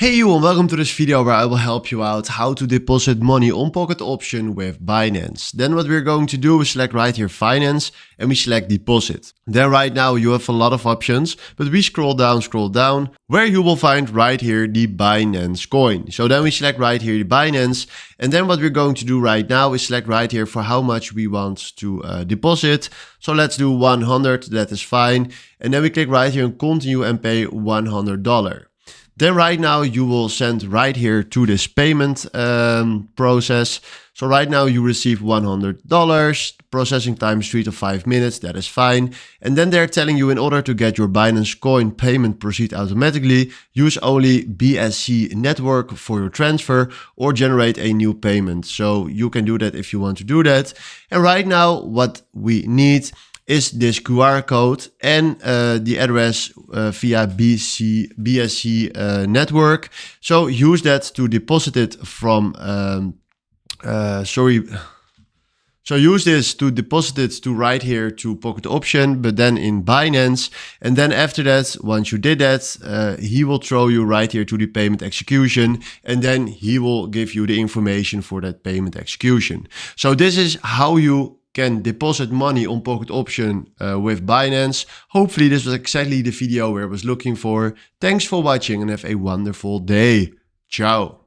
Hey you and welcome to this video where I will help you out how to deposit money on Pocket Option with Binance. Then what we're going to do is select right here finance and we select deposit. Then right now you have a lot of options, but we scroll down where you will find right here the Binance coin. So then we select right here the Binance, and then what we're going to do right now is select right here for how much we want to deposit. So let's do 100, that is fine. And then we click right here and continue and pay $100. Then right now you will send right here to this payment process. So right now you receive $100, processing time is 3 to 5 minutes, that is fine. And then they're telling you in order to get your Binance coin payment proceed automatically, use only BSC network for your transfer or generate a new payment. So you can do that if you want to do that. And right now what we need is this QR code and the address via BSC network. So use that to deposit it from, so use this to deposit it to right here to Pocket Option, but then in Binance. And then after that, once you did that, he will throw you right here to the payment execution, and then he will give you the information for that payment execution. So this is how you can deposit money on Pocket Option with Binance. Hopefully this was exactly the video where I was looking for. Thanks for watching and have a wonderful day. Ciao.